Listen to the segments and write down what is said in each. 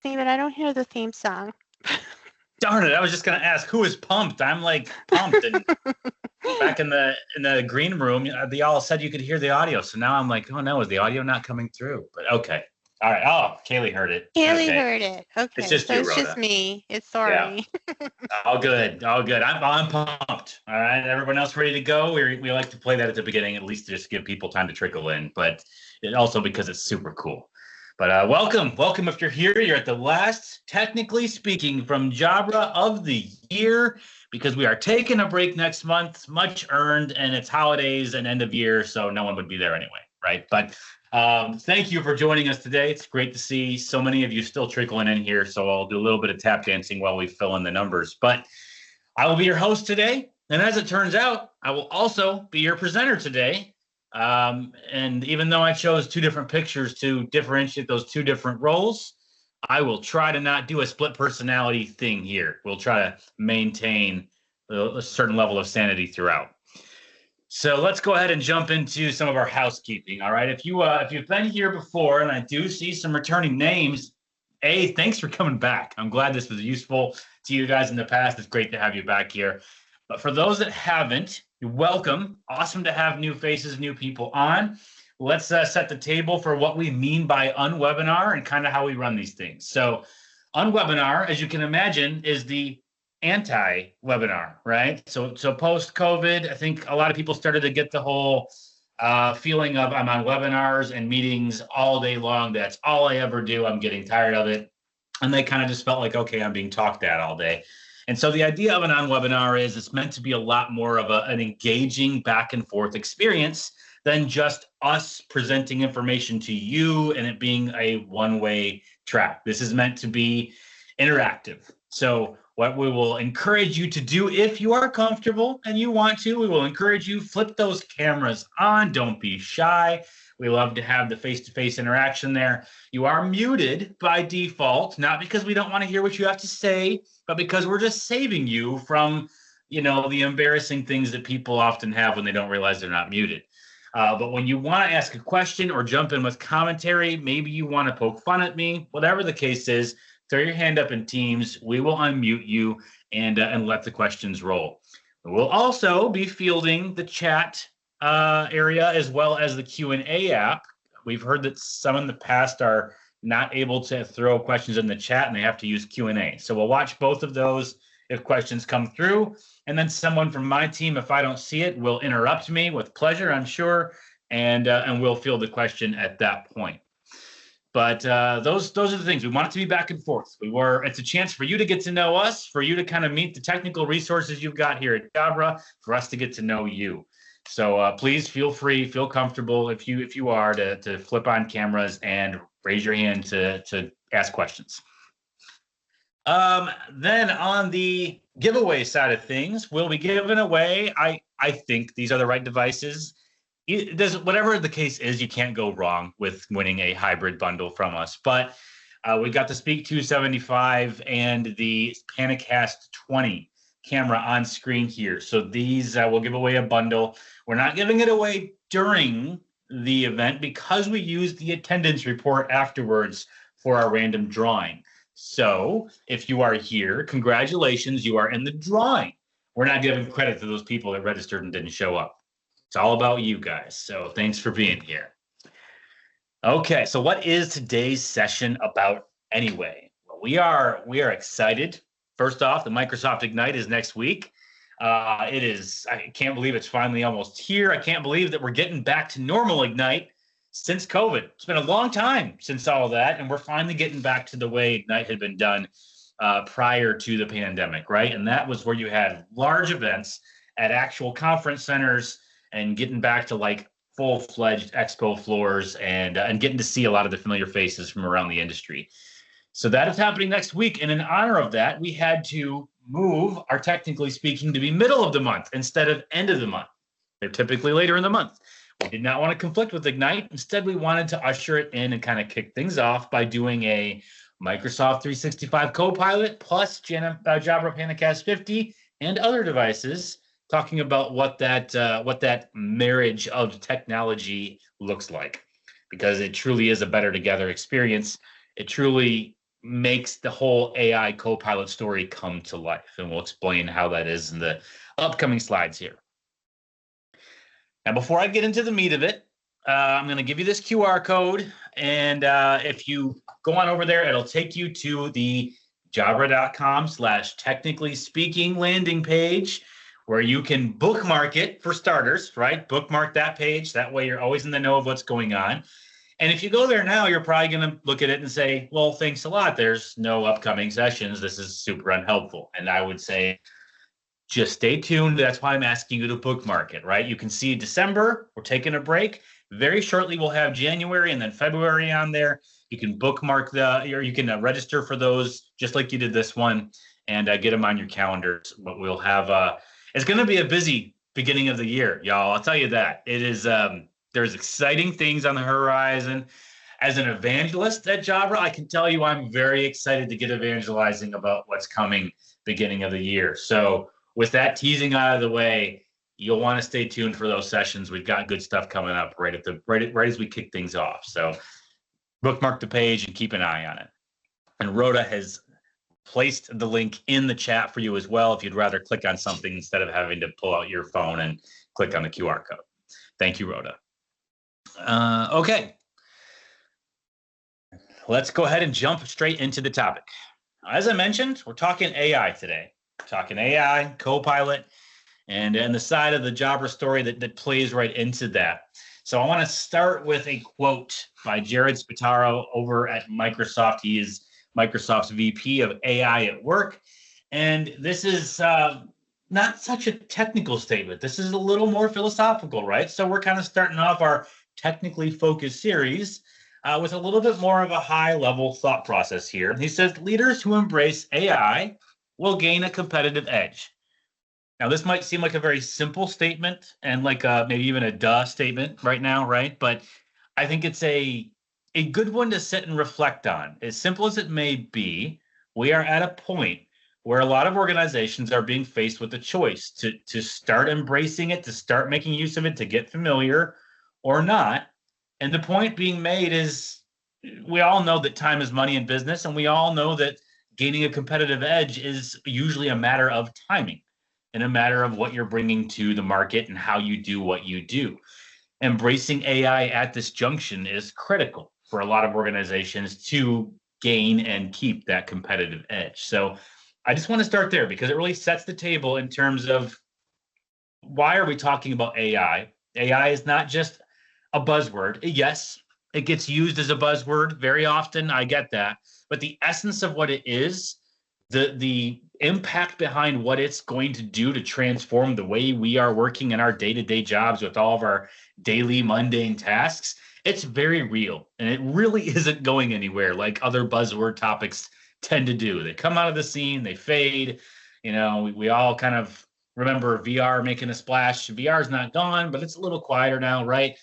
me, but I don't hear the theme song. Darn it! I was just gonna ask who is pumped. I'm like pumped, and back in the green room, they all said you could hear the audio. So now I'm like, oh no, is the audio not coming through? But okay, all right. Oh, Kaylee heard it. Kaylee Okay. heard it. Okay, It's just so you, it's Rhoda. just me. It's sorry. Yeah. All good. I'm pumped. All right, everyone else ready to go? We like to play that at the beginning, at least to just give people time to trickle in, but also because it's super cool. But welcome. If you're here, you're at the last, technically speaking, from Jabra of the year, because we are taking a break next month, much earned, and it's holidays and end of year, so no one would be there anyway, right? But thank you for joining us today. It's great to see so many of you still trickling in here, so I'll do a little bit of tap dancing while we fill in the numbers. But I will be your host today, and as it turns out, I will also be your presenter today. And even though I chose two different pictures to differentiate those two different roles, I will try to not do a split personality thing here. We'll try to maintain a certain level of sanity throughout. So let's go ahead and jump into some of our housekeeping. All right. If you've been here before, and I do see some returning names, thanks for coming back. I'm glad this was useful to you guys in the past. It's great to have you back here. But for those that haven't, welcome. Awesome to have new faces, new people on. Let's set the table for what we mean by unwebinar and kind of how we run these things. So unwebinar, as you can imagine, is the anti-webinar, right? So post-COVID, I think a lot of people started to get the whole feeling of I'm on webinars and meetings all day long. That's all I ever do. I'm getting tired of it. And they kind of just felt like, okay, I'm being talked at all day. And so the idea of an on-webinar is it's meant to be a lot more of an engaging back and forth experience than just us presenting information to you and it being a one-way track. This is meant to be interactive. So what we will encourage you to do, if you are comfortable and you want to, we will encourage you, flip those cameras on. Don't be shy. We love to have the face-to-face interaction there. You are muted by default, not because we don't want to hear what you have to say, but because we're just saving you from, the embarrassing things that people often have when they don't realize they're not muted. But when you want to ask a question or jump in with commentary, maybe you want to poke fun at me, whatever the case is, throw your hand up in Teams. We will unmute you and let the questions roll. We'll also be fielding the chat area as well as the Q&A app. We've heard that some in the past are not able to throw questions in the chat and they have to use Q&A. So we'll watch both of those if questions come through. And then someone from my team, if I don't see it, will interrupt me with pleasure, I'm sure, and we'll field the question at that point. But those are the things. We want it to be back and forth. It's a chance for you to get to know us, for you to kind of meet the technical resources you've got here at Jabra, for us to get to know you. So please feel free, feel comfortable if you are to flip on cameras and raise your hand to ask questions. Then on the giveaway side of things, we'll be giving away, I think these are the right devices. Whatever the case is, you can't go wrong with winning a hybrid bundle from us. But we got the Speak 275 and the PanaCast 20 camera on screen here. So these will give away a bundle. We're not giving it away during the event because we use the attendance report afterwards for our random drawing. So if you are here, congratulations, you are in the drawing. We're not giving credit to those people that registered and didn't show up. It's all about you guys. So thanks for being here. Okay, so what is today's session about anyway? Well, we are excited. First off, the Microsoft Ignite is next week. I can't believe it's finally almost here. I can't believe that we're getting back to normal Ignite since COVID. It's been a long time since all of that, and we're finally getting back to the way Ignite had been done prior to the pandemic, right? And that was where you had large events at actual conference centers and getting back to like full-fledged expo floors and getting to see a lot of the familiar faces from around the industry. So that is happening next week. And in honor of that, we had to move our Technically Speaking to be middle of the month instead of end of the month. They're typically later in the month. We did not want to conflict with Ignite. Instead, we wanted to usher it in and kind of kick things off by doing a Microsoft 365 Copilot plus Jabra PanaCast 50 and other devices, talking about what that marriage of technology looks like, because it truly is a better together experience. It truly makes the whole AI Copilot story come to life. And we'll explain how that is in the upcoming slides here. Now, before I get into the meat of it, I'm going to give you this QR code. And if you go on over there, it'll take you to the jabra.com/technically speaking landing page, where you can bookmark it for starters, right? Bookmark that page. That way you're always in the know of what's going on. And if you go there now, you're probably going to look at it and say, well, thanks a lot. There's no upcoming sessions. This is super unhelpful. And I would say, just stay tuned. That's why I'm asking you to bookmark it, right? You can see December, we're taking a break. Very shortly, we'll have January and then February on there. You can bookmark or you can register for those just like you did this one and get them on your calendars. But we'll have, it's going to be a busy beginning of the year, y'all. I'll tell you that. It is, there's exciting things on the horizon. As an evangelist at Jabra, I can tell you I'm very excited to get evangelizing about what's coming beginning of the year. So with that teasing out of the way, you'll want to stay tuned for those sessions. We've got good stuff coming up right as we kick things off. So bookmark the page and keep an eye on it. And Rhoda has placed the link in the chat for you as well if you'd rather click on something instead of having to pull out your phone and click on the QR code. Thank you, Rhoda. Okay. Let's go ahead and jump straight into the topic. As I mentioned, we're talking AI today. We're talking AI, Copilot, and the side of the Jabra story that plays right into that. So I want to start with a quote by Jared Spataro over at Microsoft. He is Microsoft's VP of AI at work. And this is not such a technical statement. This is a little more philosophical, right? So we're kind of starting off our technically focused series with a little bit more of a high-level thought process here. He says, leaders who embrace AI will gain a competitive edge. Now, this might seem like a very simple statement and like maybe even a duh statement right now, right? But I think it's a good one to sit and reflect on. As simple as it may be, we are at a point where a lot of organizations are being faced with a choice to start embracing it, to start making use of it, to get familiar or not. And the point being made is we all know that time is money in business, and we all know that gaining a competitive edge is usually a matter of timing and a matter of what you're bringing to the market and how you do what you do. Embracing AI at this junction is critical for a lot of organizations to gain and keep that competitive edge. So I just want to start there because it really sets the table in terms of why are we talking about AI? AI is not just a buzzword. Yes, it gets used as a buzzword very often. I get that. But the essence of what it is, the impact behind what it's going to do to transform the way we are working in our day-to-day jobs with all of our daily mundane tasks, it's very real. And it really isn't going anywhere like other buzzword topics tend to do. They come out of the scene, they fade. You know, we all kind of remember VR making a splash. VR is not gone, but it's a little quieter now, right?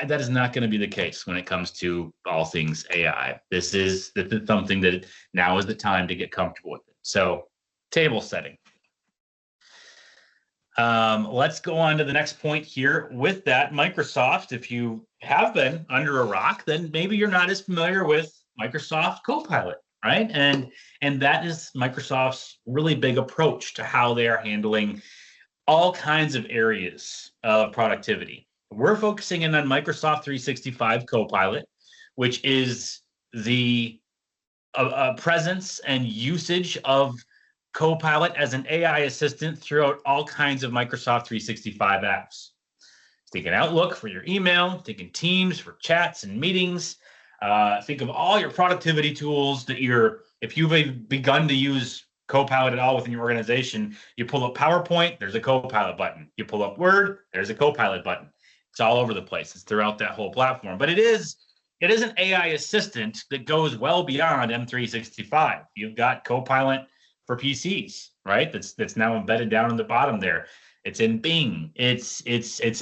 That is not going to be the case when it comes to all things AI. This is something that now is the time to get comfortable with it. So, table setting. Let's go on to the next point here. With that, Microsoft, if you have been under a rock, then maybe you're not as familiar with Microsoft Copilot, right? And that is Microsoft's really big approach to how they are handling all kinds of areas of productivity. We're focusing in on Microsoft 365 Copilot, which is the presence and usage of Copilot as an AI assistant throughout all kinds of Microsoft 365 apps. Think an Outlook for your email, think in Teams for chats and meetings. Think of all your productivity tools that if you've begun to use Copilot at all within your organization, you pull up PowerPoint, there's a Copilot button. You pull up Word, there's a Copilot button. It's all over the place. It's throughout that whole platform. But it is an AI assistant that goes well beyond M365. You've got Copilot for PCs, right? That's now embedded down in the bottom there. It's in Bing. It's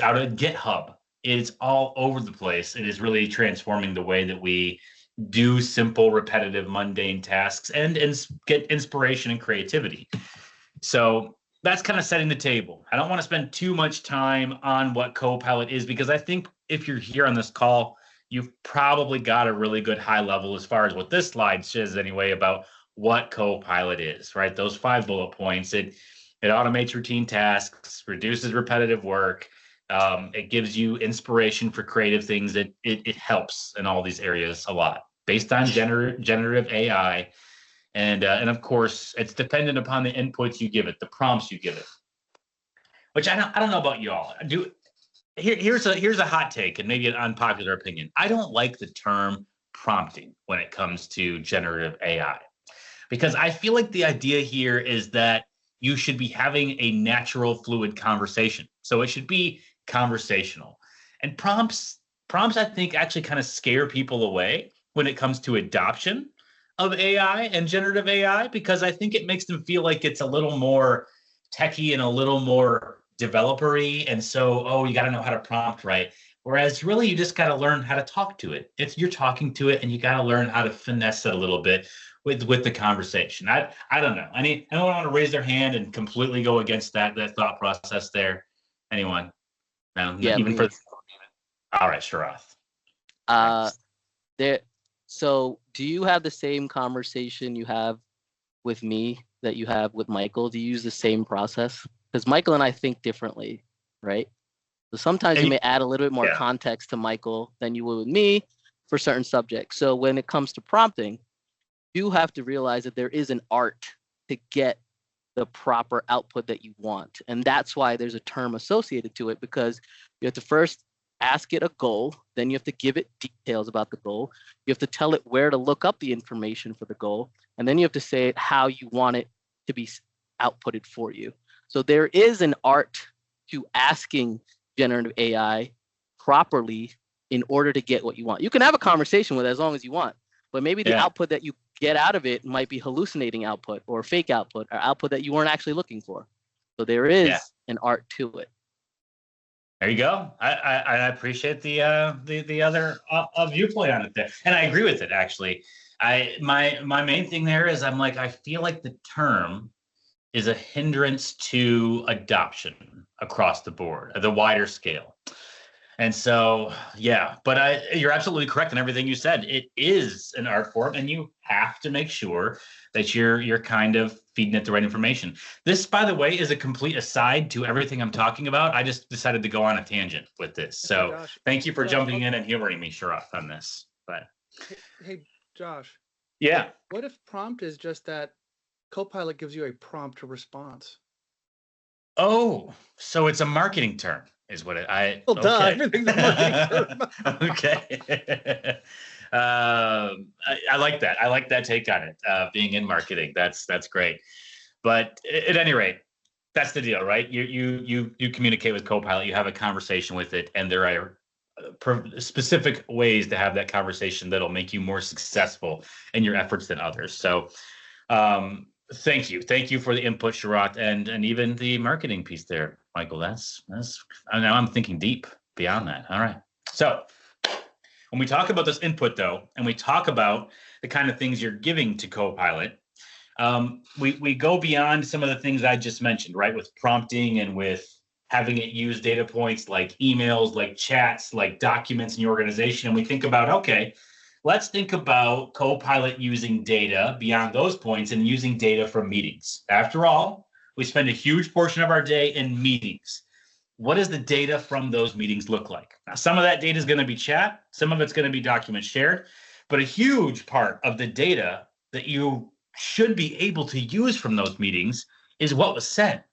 out of GitHub. It's all over the place. It is really transforming the way that we do simple, repetitive, mundane tasks and get inspiration and creativity. So that's kind of setting the table. I don't want to spend too much time on what Copilot is because I think if you're here on this call, you've probably got a really good high level as far as what this slide says anyway about what Copilot is, right? Those 5 bullet points. It automates routine tasks, reduces repetitive work. It gives you inspiration for creative things. It helps in all these areas a lot based on generative AI. And of course, it's dependent upon the inputs you give it, the prompts you give it. Which I don't know about y'all. Here's a hot take and maybe an unpopular opinion. I don't like the term prompting when it comes to generative AI because I feel like the idea here is that you should be having a natural, fluid conversation. So it should be conversational. And prompts, I think, actually kind of scare people away when it comes to adoption of AI and generative AI, because I think it makes them feel like it's a little more techie and a little more developer-y. And so, oh, you got to know how to prompt right. Whereas really, you just got to learn how to talk to it. You're talking to it, and you got to learn how to finesse it a little bit with the conversation. I don't know. Anyone want to raise their hand and completely go against that thought process there? Anyone? No, Yeah, even me. All right, Sharath. So do you have the same conversation you have with me that you have with Michael? Do you use the same process? Because Michael and I think differently, right? So sometimes you may add a little bit more context to Michael than you would with me for certain subjects. So when it comes to prompting, you have to realize that there is an art to get the proper output that you want. And that's why there's a term associated to it, because you have to first ask it a goal, then you have to give it details about the goal. You have to tell it where to look up the information for the goal, and then you have to say it how you want it to be outputted for you. So there is an art to asking generative AI properly in order to get what you want. You can have a conversation with it as long as you want, but maybe the output that you get out of it might be hallucinating output or fake output or output that you weren't actually looking for. So there is an art to it. There you go. I appreciate the other viewpoint on it there, and I agree with it actually. My main thing there is I'm like, I feel like the term is a hindrance to adoption across the board at the wider scale. And so, but you're absolutely correct in everything you said. It is an art form, and you have to make sure that you're kind of feeding it the right information. This, by the way, is a complete aside to everything I'm talking about. I just decided to go on a tangent with this. So Josh, thank you for jumping in and humoring me, Sharath, on this. But hey, Josh. Yeah. What if prompt is just that Copilot gives you a prompt to response? Oh, so it's a marketing term. Is what everything's a marketing term. Okay. I like that. I like that take on it. Being in marketing, that's great. But at any rate, that's the deal, right? You communicate with Copilot, you have a conversation with it, and there are specific ways to have that conversation that'll make you more successful in your efforts than others. So, thank you for the input, Sharath, and even the marketing piece there, Michael. That's now I'm thinking deep beyond that. All right. So when we talk about this input, though, and we talk about the kind of things you're giving to Copilot, we go beyond some of the things I just mentioned, right? With prompting and with having it use data points like emails, like chats, like documents in your organization. And we think about, okay, let's think about Copilot using data beyond those points and using data from meetings. After all, we spend a huge portion of our day in meetings. What does the data from those meetings look like? Now, some of that data is going to be chat. Some of it's going to be documents shared. But a huge part of the data that you should be able to use from those meetings is what was said,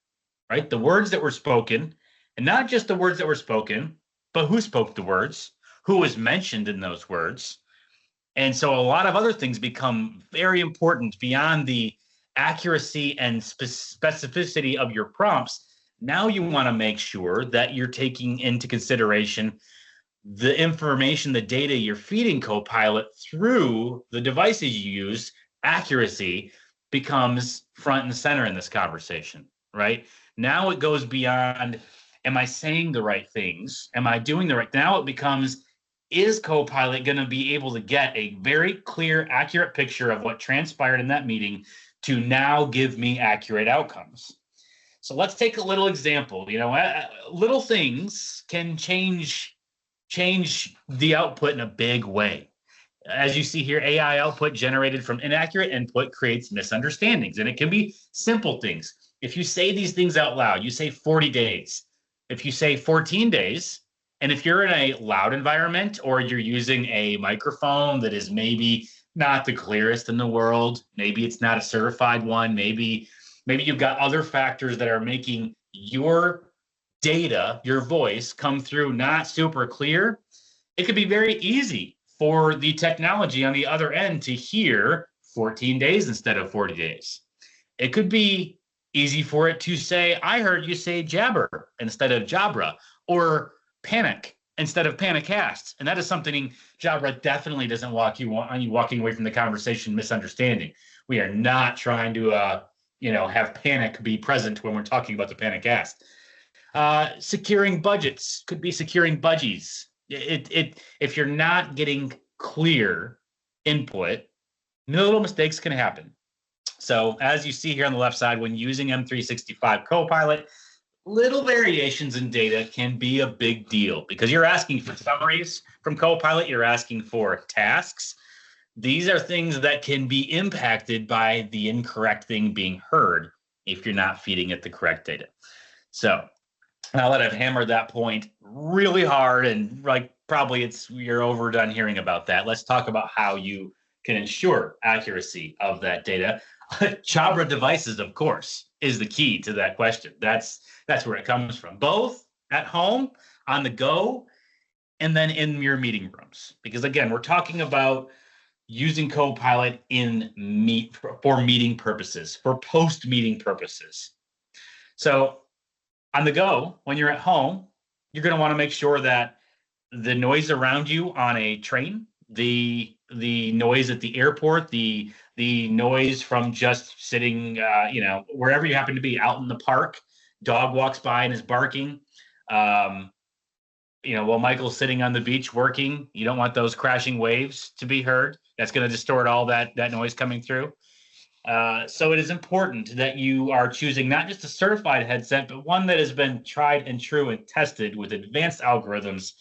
right? The words that were spoken, and not just the words that were spoken, but who spoke the words, who was mentioned in those words. And so a lot of other things become very important beyond the accuracy and specificity of your prompts. Now you want to make sure that you're taking into consideration the information, the data you're feeding Copilot through the devices you use. Accuracy becomes front and center in this conversation, right? Now it goes beyond, am I saying the right things? Am I doing the right? Now it becomes, is Copilot going to be able to get a very clear, accurate picture of what transpired in that meeting to now give me accurate outcomes? So let's take a little example. Little things can change change the output in a big way. As you see here, AI output generated from inaccurate input creates misunderstandings, and it can be simple things. If you say these things out loud, you say 40 days. If you say 14 days, and if you're in a loud environment or you're using a microphone that is maybe not the clearest in the world, maybe it's not a certified one, maybe you've got other factors that are making your data, your voice come through not super clear, it could be very easy for the technology on the other end to hear 14 days instead of 40 days. It could be easy for it to say, I heard you say Jabra instead of Jabra, or panic instead of PanaCast. And that is something Jabra definitely doesn't want you walking away from the conversation misunderstanding. We are not trying to have panic be present when we're talking about the PanaCast. Securing budgets could be securing budgies. If you're not getting clear input, little mistakes can happen. So as you see here on the left side, when using M365 Copilot, little variations in data can be a big deal because you're asking for summaries from Copilot, you're asking for tasks. These are things that can be impacted by the incorrect thing being heard if you're not feeding it the correct data. So now that I've hammered that point really hard and probably you're overdone hearing about that, let's talk about how you can ensure accuracy of that data. Jabra devices, of course, is the key to that question. That's where it comes from, both at home, on the go, and then in your meeting rooms. Because again, we're talking about using Copilot for meeting purposes, for post-meeting purposes. So on the go, when you're at home, you're going to want to make sure that the noise around you on a train, the noise at the airport, the noise from just sitting, wherever you happen to be, out in the park, dog walks by and is barking, while Michael's sitting on the beach working, you don't want those crashing waves to be heard. That's going to distort all that noise coming through. So it is important that you are choosing not just a certified headset, but one that has been tried and true and tested with advanced algorithms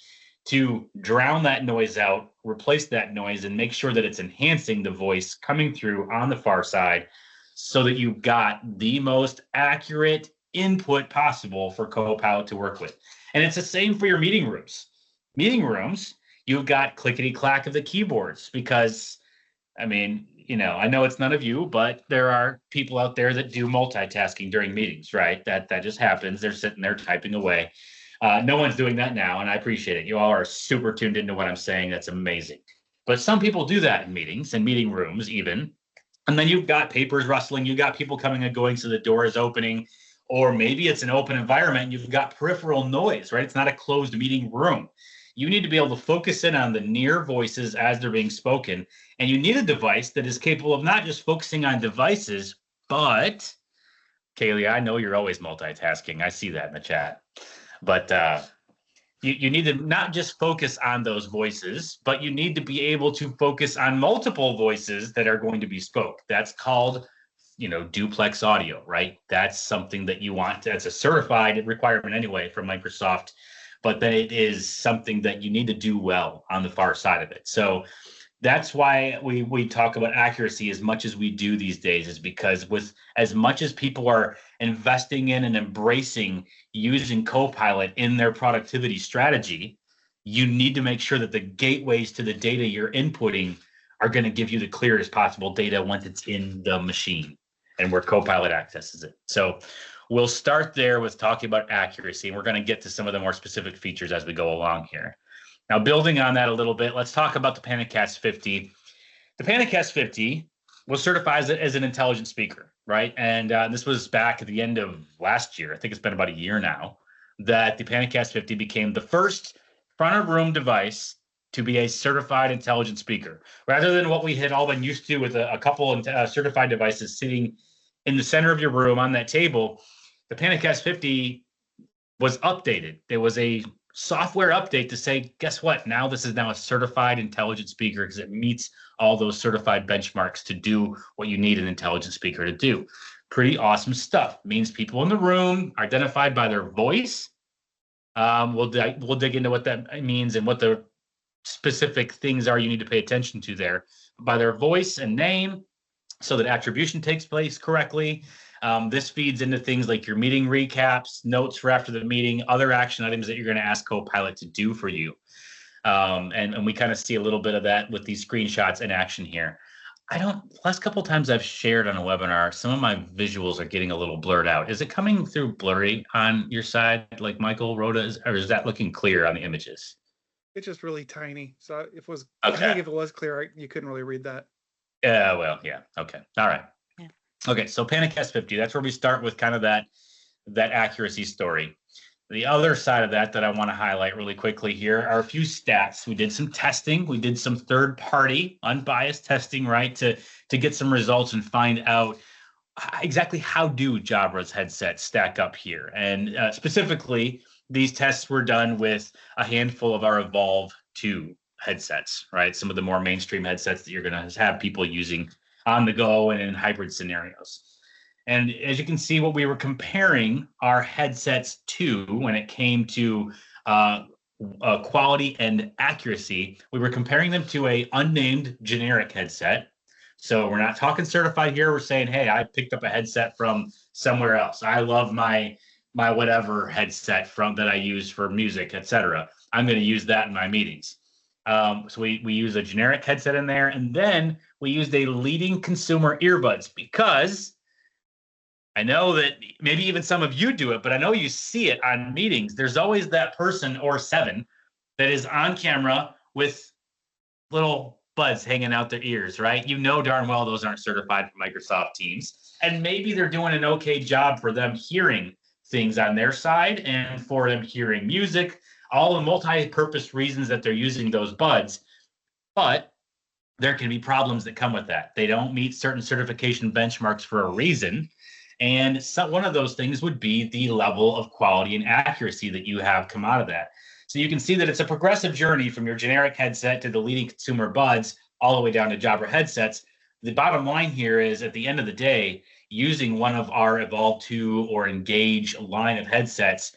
to drown that noise out, replace that noise, and make sure that it's enhancing the voice coming through on the far side so that you've got the most accurate input possible for Copilot to work with. And it's the same for your meeting rooms. Meeting rooms, you've got clickety-clack of the keyboards because, I know it's none of you, but there are people out there that do multitasking during meetings, right? That just happens. They're sitting there typing away. No one's doing that now, and I appreciate it. You all are super tuned into what I'm saying. That's amazing. But some people do that in meetings and meeting rooms even. And then you've got papers rustling. You've got people coming and going so the door is opening. Or maybe it's an open environment and you've got peripheral noise, right? It's not a closed meeting room. You need to be able to focus in on the near voices as they're being spoken. And you need a device that is capable of not just focusing on devices, but, Kaylee, I know you're always multitasking. I see that in the chat. But you need to not just focus on those voices, but you need to be able to focus on multiple voices that are going to be spoke. That's called, duplex audio, right? That's something that you want. That's a certified requirement anyway from Microsoft, but then it is something that you need to do well on the far side of it. So that's why we talk about accuracy as much as we do these days, is because with as much as people are investing in and embracing using Copilot in their productivity strategy, you need to make sure that the gateways to the data you're inputting are going to give you the clearest possible data once it's in the machine and where Copilot accesses it. So we'll start there with talking about accuracy, and we're going to get to some of the more specific features as we go along here. Now, building on that a little bit, let's talk about the PanaCast 50. The PanaCast 50 was certified as an intelligent speaker, right? And this was back at the end of last year. I think it's been about a year now that the PanaCast 50 became the first front-of-room device to be a certified intelligent speaker, rather than what we had all been used to with a couple of certified devices sitting in the center of your room on that table. The PanaCast 50 was updated. There was a software update to say, guess what? Now this is now a certified intelligent speaker because it meets all those certified benchmarks to do what you need an intelligent speaker to do. Pretty awesome stuff. Means people in the room are identified by their voice We'll dig into what that means and what the specific things are you need to pay attention to there by their voice and name, so that attribution takes place correctly. This feeds into things like your meeting recaps, notes for after the meeting, other action items that you're going to ask Copilot to do for you. And we kind of see a little bit of that with these screenshots in action here. Last couple of times I've shared on a webinar, some of my visuals are getting a little blurred out. Is it coming through blurry on your side, like Michael, Rhoda, or is that looking clear on the images? It's just really tiny. So if it was, Okay. I think if it was clear, you couldn't really read that. Yeah, well, yeah. Okay. All right. Yeah. Okay. So PanaCast 50, that's where we start with kind of that accuracy story. The other side of that I want to highlight really quickly here are a few stats. We did some testing. We did some third-party, unbiased testing, right, to get some results and find out exactly how do Jabra's headsets stack up here. And specifically, these tests were done with a handful of our Evolve 2 headsets, right? Some of the more mainstream headsets that you're going to have people using on the go and in hybrid scenarios. And as you can see, what we were comparing our headsets to when it came to quality and accuracy, we were comparing them to a unnamed generic headset. So we're not talking certified here. We're saying, hey, I picked up a headset from somewhere else. I love my whatever headset that I use for music, etc. I'm going to use that in my meetings. So we use a generic headset in there, and then we used a leading consumer earbuds because I know that maybe even some of you do it, but I know you see it on meetings. There's always that person or 7 that is on camera with little buds hanging out their ears, right? You know darn well those aren't certified for Microsoft Teams. And maybe they're doing an okay job for them hearing things on their side and for them hearing music, all the multi-purpose reasons that they're using those buds. But there can be problems that come with that. They don't meet certain certification benchmarks for a reason. And one of those things would be the level of quality and accuracy that you have come out of that. So you can see that it's a progressive journey from your generic headset to the leading consumer buds all the way down to Jabra headsets. The bottom line here is, at the end of the day, using one of our Evolve 2 or Engage line of headsets,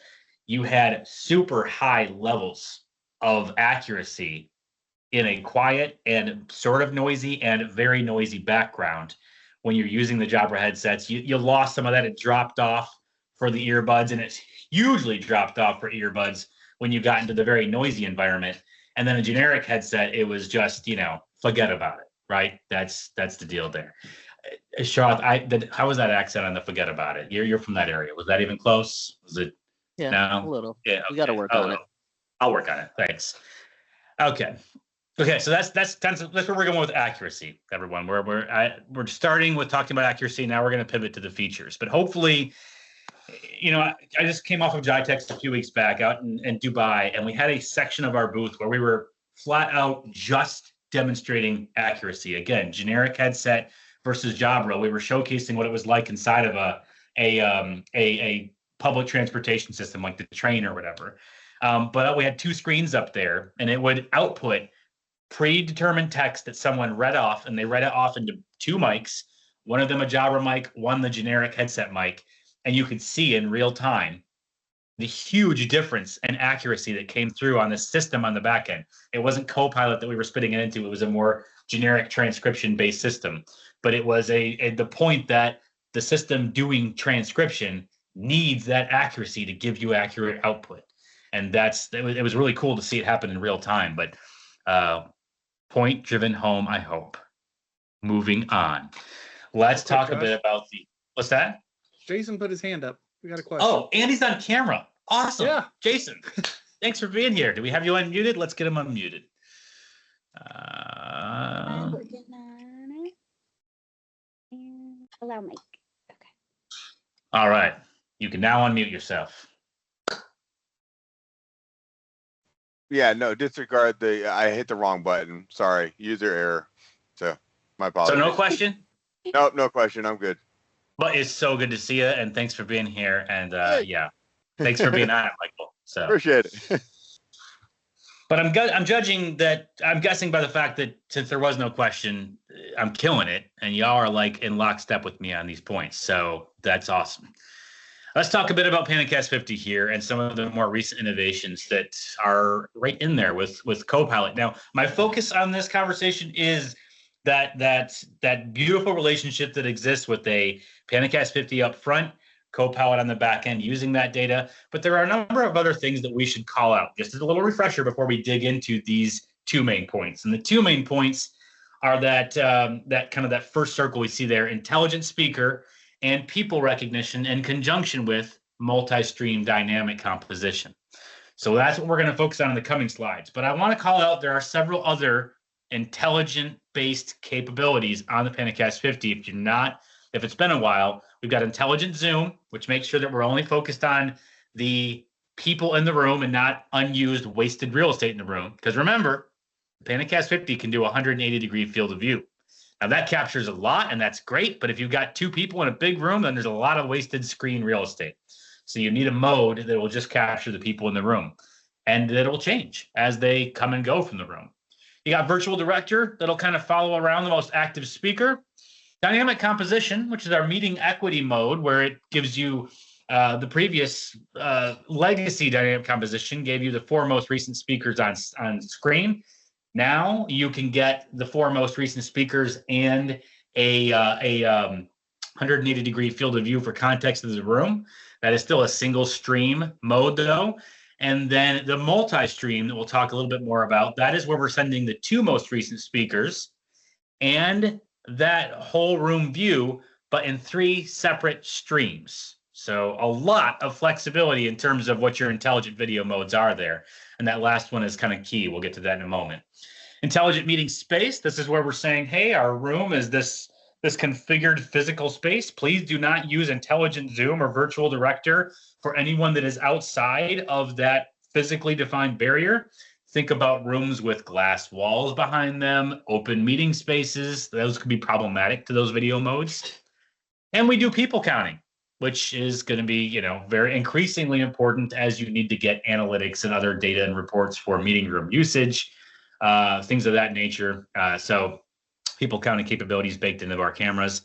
you had super high levels of accuracy in a quiet and sort of noisy and very noisy background. When you're using the Jabra headsets, you lost some of that. It dropped off for the earbuds, and it's hugely dropped off for earbuds when you got into the very noisy environment. And then a generic headset, it was just, forget about it, right? That's the deal there. Sharath, how was that accent on the forget about it? You're from that area. Was that even close? Was it? Yeah, no? a little. Yeah, We got to work on it. I'll work on it. Thanks. Okay, so that's where we're going with accuracy, everyone. We're starting with talking about accuracy. Now we're going to pivot to the features. But hopefully, I just came off of GITEX a few weeks back out in Dubai, and we had a section of our booth where we were flat out just demonstrating accuracy. Again, generic headset versus Jabra. We were showcasing what it was like inside of a public transportation system like the train or whatever. But we had 2 screens up there, and it would output predetermined text that someone read off, and they read it off into 2 mics, one of them a Jabra mic, one the generic headset mic, and you could see in real time the huge difference in accuracy that came through on the system on the back end. It wasn't Copilot that we were spitting it into. It was a more generic transcription-based system. But it was the point that the system doing transcription needs that accuracy to give you accurate output. And it was really cool to see it happen in real time. But point driven home, I hope. Moving on. Let's talk a bit about what's that? Jason put his hand up. We got a question. Oh, Andy's on camera. Awesome. Yeah. Jason, thanks for being here. Do we have you unmuted? Let's get him unmuted. I'm working on it. And allow mic. Okay. All right. You can now unmute yourself. Yeah, no, disregard I hit the wrong button. Sorry, user error. So my apologies. So no question? Nope, no question. I'm good. But it's so good to see you, and thanks for being here. And yeah, thanks for being on, Michael. So Appreciate it. But I'm judging that. I'm guessing by the fact that since there was no question, I'm killing it, and y'all are like in lockstep with me on these points. So that's awesome. Let's talk a bit about PanaCast 50 here and some of the more recent innovations that are right in there with Copilot. Now, my focus on this conversation is that beautiful relationship that exists with a PanaCast 50 up front, Copilot on the back end using that data. But there are a number of other things that we should call out, just as a little refresher before we dig into these two main points. And the two main points are that first circle we see there, intelligent speaker and people recognition in conjunction with multi-stream dynamic composition. So that's what we're going to focus on in the coming slides. But I want to call out there are several other intelligent-based capabilities on the PanaCast 50. If it's been a while, we've got intelligent zoom, which makes sure that we're only focused on the people in the room and not unused, wasted real estate in the room. Because remember, PanaCast 50 can do 180-degree field of view. Now that captures a lot, and that's great. But if you've got two people in a big room, then there's a lot of wasted screen real estate. So you need a mode that will just capture the people in the room, and it'll change as they come and go from the room. You got virtual director that'll kind of follow around the most active speaker. Dynamic composition, which is our meeting equity mode, where it gives you the previous legacy dynamic composition gave you the four most recent speakers on screen. Now you can get the four most recent speakers and a 180-degree field of view for context of the room. That is still a single stream mode, though. And then the multi-stream that we'll talk a little bit more about, that is where we're sending the two most recent speakers and that whole room view, but in three separate streams. So a lot of flexibility in terms of what your intelligent video modes are there. And that last one is kind of key. We'll get to that in a moment. Intelligent meeting space. This is where we're saying, hey, our room is this configured physical space. Please do not use intelligent zoom or virtual director for anyone that is outside of that physically defined barrier. Think about rooms with glass walls behind them, open meeting spaces. Those could be problematic to those video modes. And we do people counting, which is going to be, very increasingly important as you need to get analytics and other data and reports for meeting room usage, things of that nature. So people counting capabilities baked into our cameras.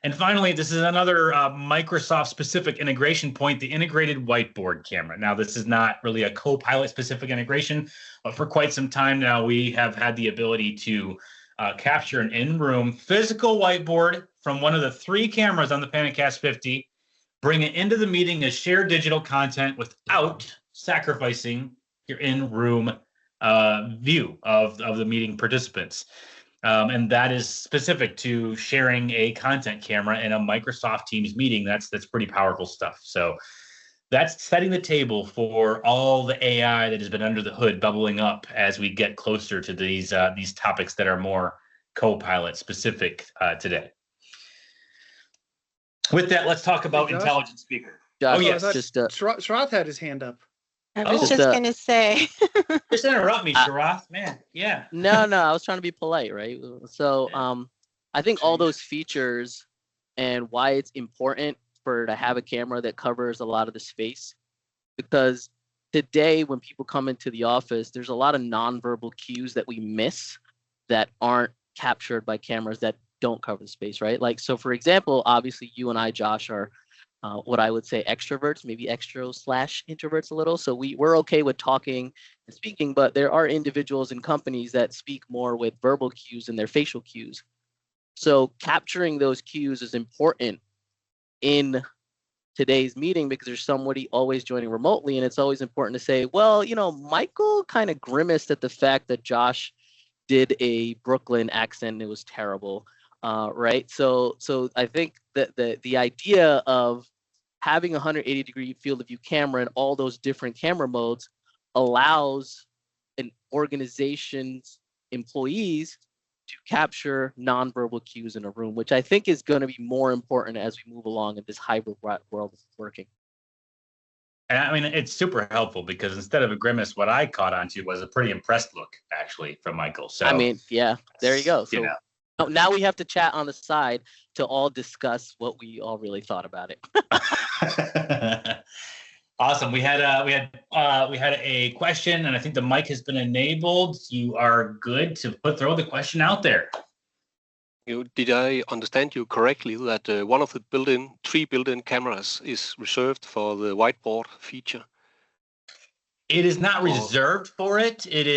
And finally, this is another Microsoft-specific integration point, the integrated whiteboard camera. Now, this is not really a Copilot-specific integration, but for quite some time now, we have had the ability to capture an in-room physical whiteboard from one of the three cameras on the PanaCast 50, bring it into the meeting as shared digital content without sacrificing your in-room view of the meeting participants. And that is specific to sharing a content camera in a Microsoft Teams meeting. That's pretty powerful stuff. So that's setting the table for all the AI that has been under the hood bubbling up as we get closer to these topics that are more Copilot specific today. With that, let's talk about intelligent speaker. Josh, Oh, yes. Sharath had his hand up. I was Oh. just going to say. Just interrupt me, Sharath. Man, yeah. No, I was trying to be polite, right? So I think all those features and why it's important to have a camera that covers a lot of the space, because today when people come into the office, there's a lot of nonverbal cues that we miss that aren't captured by cameras that don't cover the space, right? Like, so for example, obviously you and I, Josh, are what I would say extroverts, maybe extro/introverts a little. So we're okay with talking and speaking, but there are individuals and companies that speak more with verbal cues and their facial cues. So capturing those cues is important in today's meeting because there's somebody always joining remotely, and it's always important to say, well, Michael kind of grimaced at the fact that Josh did a Brooklyn accent and it was terrible, right? So I think that the idea of having a 180-degree field of view camera and all those different camera modes allows an organization's employees to capture nonverbal cues in a room, which I think is going to be more important as we move along in this hybrid world of working. And I mean, it's super helpful because instead of a grimace, what I caught onto was a pretty impressed look, actually, from Michael. So I mean, yeah, there you go. So now we have to chat on the side to all discuss what we all really thought about it. Awesome. We had a question, and I think the mic has been enabled. You are good to throw the question out there. Did I understand you correctly that one of the three built-in cameras is reserved for the whiteboard feature? It is not Or- reserved for it. It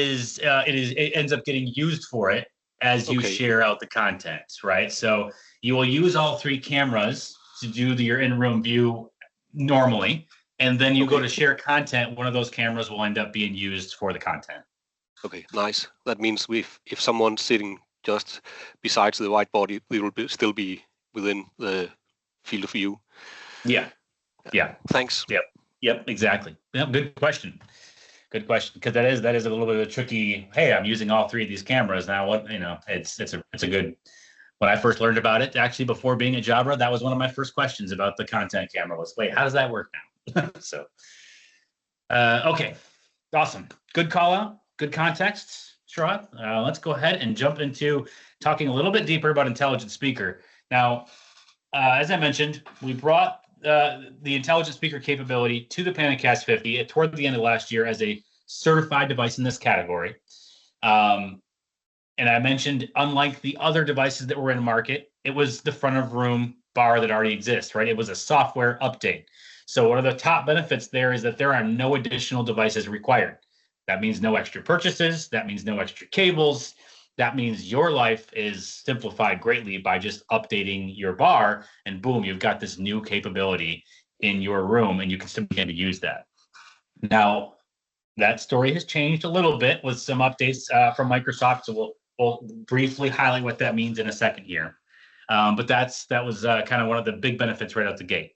ends up getting used for it as you Okay. share out the contents, right? So you will use all three cameras to do your in-room view normally, and then you go Okay. to share content. One of those cameras will end up being used for the content. Okay, nice. That means if someone's sitting just besides the whiteboard, we will still be within the field of view. Yeah. Yeah. Thanks. Yep. Exactly. Yep, good question. Good question, because that is a little bit of a tricky. Hey, I'm using all three of these cameras now. What it's a good. When I first learned about it, actually before being at Jabra, that was one of my first questions about the content camera. Was wait, how does that work now? So, okay, awesome, good call out, good context, Sharad. Let's go ahead and jump into talking a little bit deeper about intelligent speaker. Now, as I mentioned, we brought the intelligent speaker capability to the PanaCast 50 toward the end of last year as a certified device in this category. And I mentioned, unlike the other devices that were in market, it was the front of room bar that already exists, right? It was a software update. So one of the top benefits there is that there are no additional devices required. That means no extra purchases. That means no extra cables. That means your life is simplified greatly by just updating your bar, and boom, you've got this new capability in your room, and you can simply begin to use that. Now, that story has changed a little bit with some updates from Microsoft, so we'll briefly highlight what that means in a second here. But that was kind of one of the big benefits right out the gate.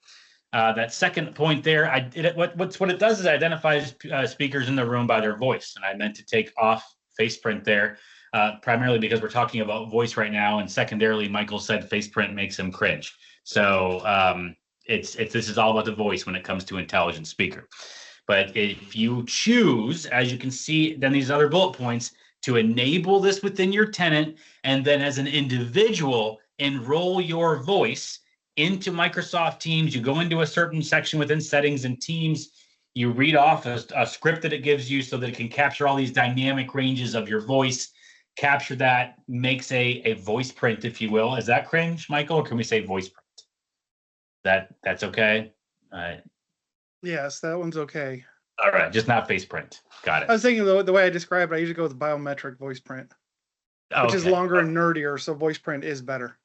That second point there, what it does is it identifies speakers in the room by their voice, and I meant to take off FacePrint there. Primarily because we're talking about voice right now, and secondarily, Michael said FacePrint makes him cringe. So this is all about the voice when it comes to intelligent speaker. But if you choose, as you can see, then these other bullet points, to enable this within your tenant, and then as an individual, enroll your voice into Microsoft Teams, you go into a certain section within settings and Teams, you read off a script that it gives you so that it can capture all these dynamic ranges of your voice. Capture that, makes a voice print, if you will. Is that cringe, Michael, or can we say voice print? That's okay. All right. Yes, that one's okay. All right, just not face print. Got it. I was thinking the way I described it, I usually go with biometric voice print, which is longer and nerdier, so voice print is better.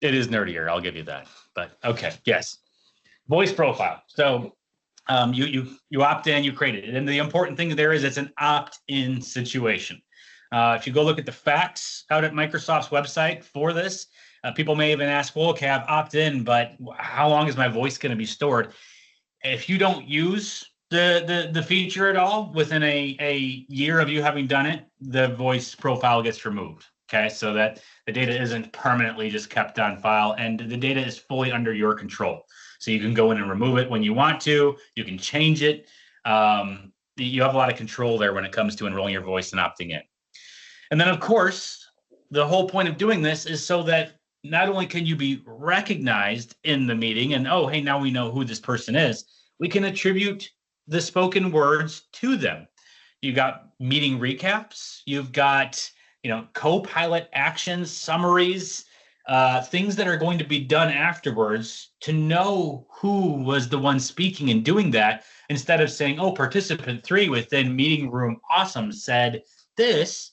It is nerdier, I'll give you that. But okay, yes. Voice profile. So you opt in, you create it. And the important thing there is it's an opt-in situation. If you go look at the facts out at Microsoft's website for this, people may even ask, well, okay, I've opted in, but how long is my voice going to be stored? If you don't use the feature at all within a year of you having done it, the voice profile gets removed. Okay, so that the data isn't permanently just kept on file, and the data is fully under your control. So you can go in and remove it when you want to. You can change it. You have a lot of control there when it comes to enrolling your voice and opting in. And then, of course, the whole point of doing this is so that not only can you be recognized in the meeting and, oh, hey, now we know who this person is, we can attribute the spoken words to them. You got meeting recaps, you've got, Copilot actions, summaries, things that are going to be done afterwards to know who was the one speaking and doing that, instead of saying, oh, participant 3 within meeting room awesome said this.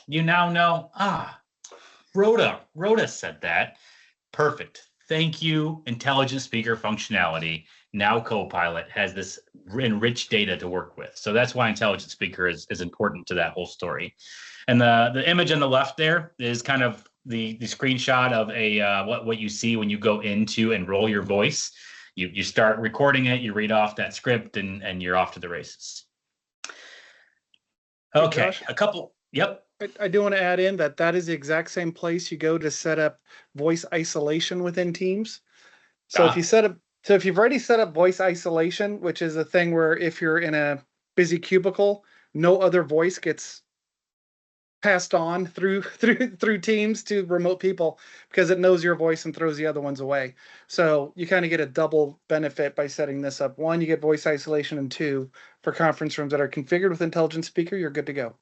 You now know, Rhoda said that. Perfect. Thank you, intelligent speaker functionality. Now Copilot has this enriched data to work with. So that's why intelligent speaker is important to that whole story. And the image on the left there is kind of the screenshot of what you see when you go in to enroll your voice. You start recording it, you read off that script, and you're off to the races. Okay, Yep. I do want to add in that is the exact same place you go to set up voice isolation within Teams. So if you've already set up voice isolation, which is a thing where if you're in a busy cubicle, no other voice gets passed on through Teams to remote people because it knows your voice and throws the other ones away. So you kind of get a double benefit by setting this up. 1, you get voice isolation, and 2, for conference rooms that are configured with intelligent speaker, you're good to go.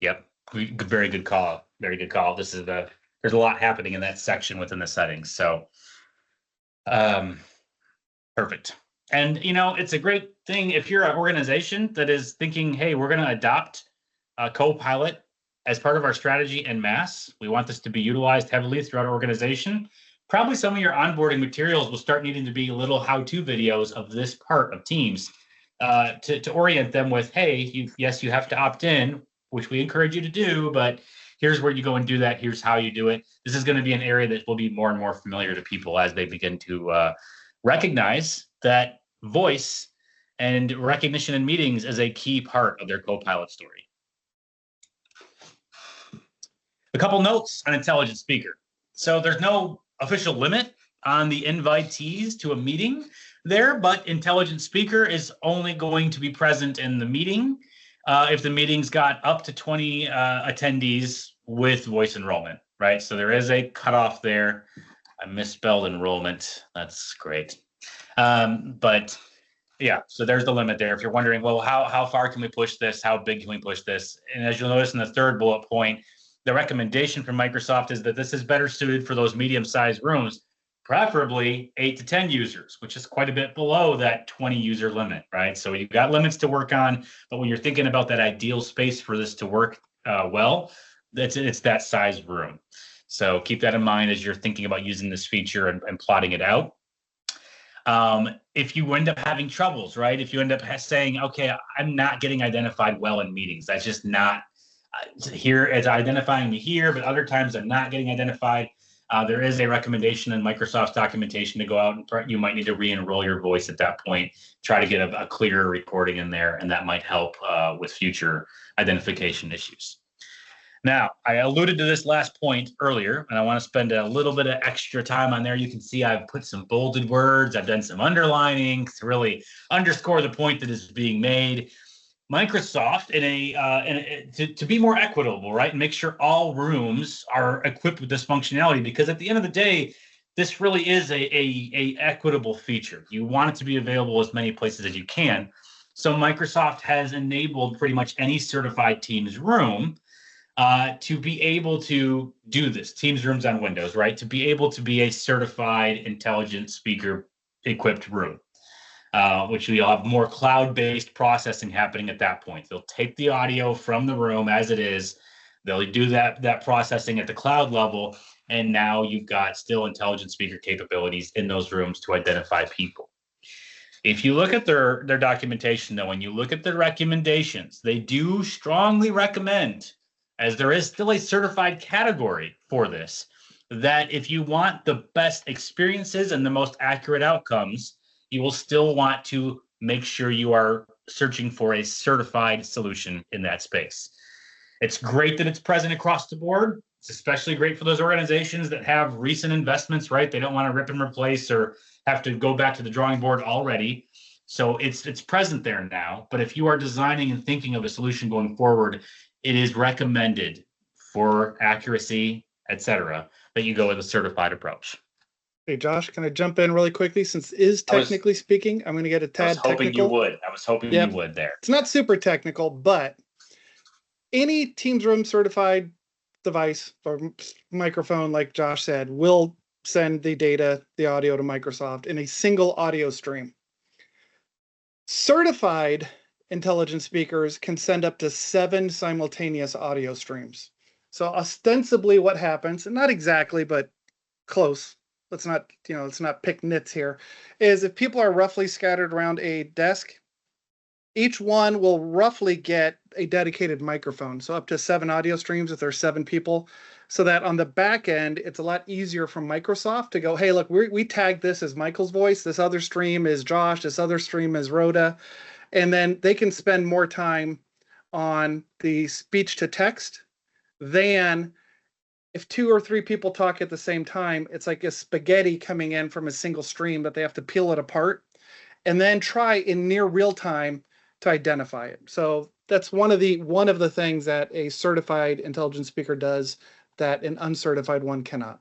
Yep. Very good call. Very good call. This is there's a lot happening in that section within the settings. So perfect. And, it's a great thing if you're an organization that is thinking, hey, we're going to adopt Copilot as part of our strategy en masse. We want this to be utilized heavily throughout our organization. Probably some of your onboarding materials will start needing to be little how-to videos of this part of Teams to orient them with, hey, yes, you have to opt in, which we encourage you to do, but here's where you go and do that. Here's how you do it. This is going to be an area that will be more and more familiar to people as they begin to recognize that voice and recognition in meetings is a key part of their Copilot story. A couple notes on Intelligent Speaker. So there's no official limit on the invitees to a meeting there, but Intelligent Speaker is only going to be present in the meeting if the meeting's got up to 20 attendees with voice enrollment, right? So there is a cutoff there. I misspelled enrollment. That's great. But yeah, so there's the limit there. If you're wondering, well, how far can we push this? How big can we push this? And as you'll notice in the third bullet point, the recommendation from Microsoft is that this is better suited for those medium-sized rooms, preferably 8 to 10 users, which is quite a bit below that 20 user limit, right? So you've got limits to work on, but when you're thinking about that ideal space for this to work well, it's that size room. So keep that in mind as you're thinking about using this feature and plotting it out. If you end up having troubles, right? If you end up saying, okay, I'm not getting identified well in meetings, that's just not here, it's identifying me here, but other times I'm not getting identified. There is a recommendation in Microsoft's documentation to go out and you might need to re-enroll your voice at that point, try to get a clearer recording in there, and that might help with future identification issues. Now, I alluded to this last point earlier, and I want to spend a little bit of extra time on there. You can see I've put some bolded words. I've done some underlining to really underscore the point that is being made. Microsoft, to be more equitable, right, and make sure all rooms are equipped with this functionality, because at the end of the day, this really is a equitable feature. You want it to be available as many places as you can. So Microsoft has enabled pretty much any certified Teams room to be able to do this. Teams rooms on Windows, right? To be able to be a certified intelligent speaker equipped room, which you'll have more cloud-based processing happening at that point. They'll take the audio from the room as it is. They'll do that processing at the cloud level. And now you've got still intelligent speaker capabilities in those rooms to identify people. If you look at their documentation, though, and you look at their recommendations, they do strongly recommend, as there is still a certified category for this, that if you want the best experiences and the most accurate outcomes, you will still want to make sure you are searching for a certified solution in that space. It's great that it's present across the board. It's especially great for those organizations that have recent investments, right? They don't want to rip and replace or have to go back to the drawing board already. So it's present there now. But if you are designing and thinking of a solution going forward, it is recommended for accuracy, et cetera, that you go with a certified approach. Hey, Josh, can I jump in really quickly? Since technically speaking, I'm going to get a tad technical. I was hoping you would there. It's not super technical, but any Teams Room certified device or microphone, like Josh said, will send the data, the audio to Microsoft in a single audio stream. Certified intelligent speakers can send up to 7 simultaneous audio streams. So ostensibly what happens, and not exactly, but close, let's not pick nits here, is if people are roughly scattered around a desk, each one will roughly get a dedicated microphone. So up to 7 audio streams if there's 7 people, so that on the back end, it's a lot easier for Microsoft to go, hey, look, we tagged this as Michael's voice. This other stream is Josh. This other stream is Rhoda. And then they can spend more time on the speech to text than if 2 or 3 people talk at the same time. It's like a spaghetti coming in from a single stream that they have to peel it apart and then try in near real time to identify it. So that's one of the things that a certified intelligent speaker does that an uncertified one cannot.